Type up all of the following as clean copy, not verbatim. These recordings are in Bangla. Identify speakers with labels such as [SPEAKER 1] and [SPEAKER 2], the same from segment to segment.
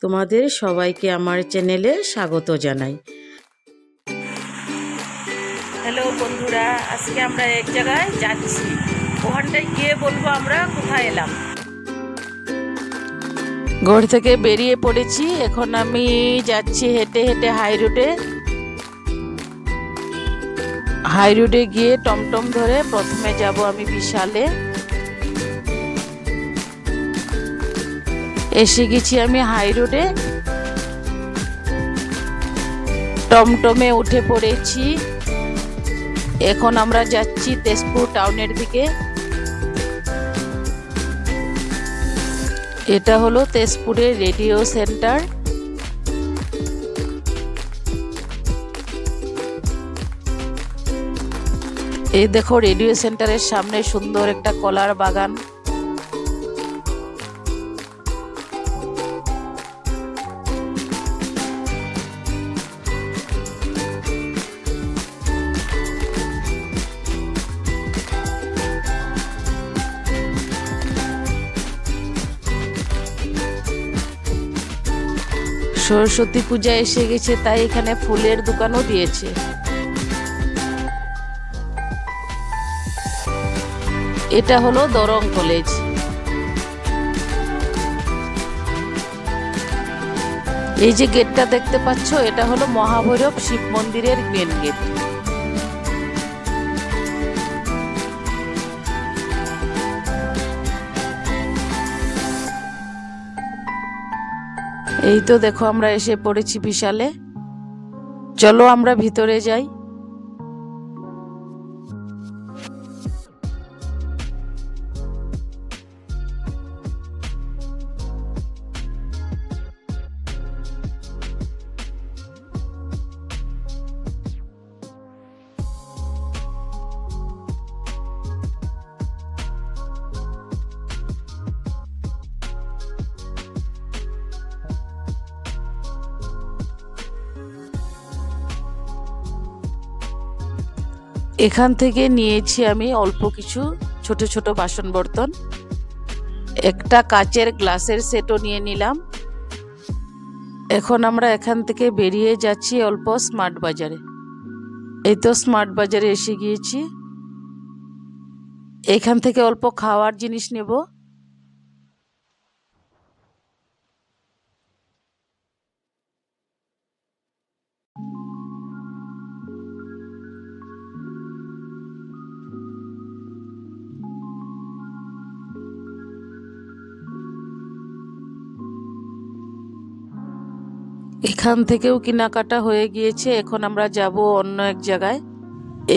[SPEAKER 1] তোমাদের সবাইকে আমার চ্যানেলে স্বাগত জানাই। হ্যালো বন্ধুরা, আজকে আমরা এক জায়গায় যাচ্ছি, ওখানটায় গিয়ে বলবো আমরা কোথায় এলাম। ঘর থেকে বেরিয়ে পড়েছি, এখন আমি যাচ্ছি হেঁটে হেঁটে হাই রোডে গিয়ে টমটম ধরে প্রথমে যাব আমি বিশালে। এসে গেছি আমি হাই রোডে, টমটমে উঠে পড়েছি। এখন আমরা যাচ্ছি তেজপুর টাউনের দিকে। এটা হলো তেজপুরের রেডিও সেন্টার। এই দেখো রেডিও সেন্টারের সামনে সুন্দর একটা কলার বাগান। সরস্বতী পূজা এসে গেছে, তাই এখানে ফুলের দোকানও দিয়েছে। এটা হলো দরং কলেজ। এই যে গেটটা দেখতে পাচ্ছ, এটা হলো মহাভৈরব শিব মন্দিরের মেন গেট। এই তো দেখো আমরা এসে পড়েছি বিশালে। চলো আমরা ভিতরে যাই। এখান থেকে নিয়েছি আমি অল্প কিছু ছোট ছোট বাসন বর্তন, একটা কাচের গ্লাসের সেটও নিয়ে নিলাম। এখন আমরা এখান থেকে বেরিয়ে যাচ্ছি অল্প স্মার্ট বাজারে। এই তো স্মার্ট বাজারে এসে গিয়েছি। এখান থেকে অল্প খাওয়ার জিনিস নেব। এখান থেকেও কেনাকাটা হয়ে গিয়েছে, এখন আমরা যাব অন্য এক জায়গায়।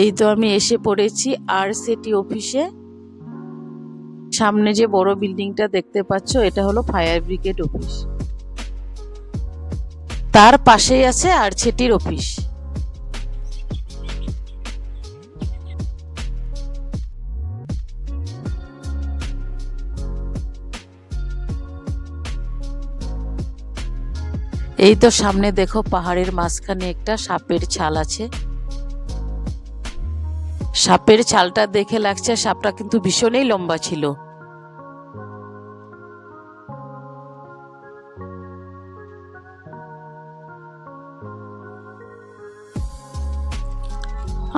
[SPEAKER 1] এই তো আমি এসে পড়েছি RCT অফিসে। সামনে যে বড় বিল্ডিংটা দেখতে পাচ্ছ, এটা হলো ফায়ার ব্রিগেড অফিস। তার পাশেই আছে RCTর অফিস। এই তো সামনে দেখো পাহাড়ের মাঝখানে একটা সাপের ছাল আছে। সাপের ছালটা দেখে লাগছে সাপটা কিন্তু ভীষণই লম্বা ছিল।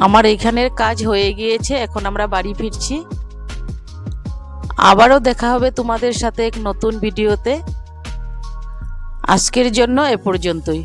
[SPEAKER 1] আমার এইখানের কাজ হয়ে গিয়েছে, এখন আমরা বাড়ি ফিরছি। আবারও দেখা হবে তোমাদের সাথে এক নতুন ভিডিওতে। আজকের জন্য এ পর্যন্তই।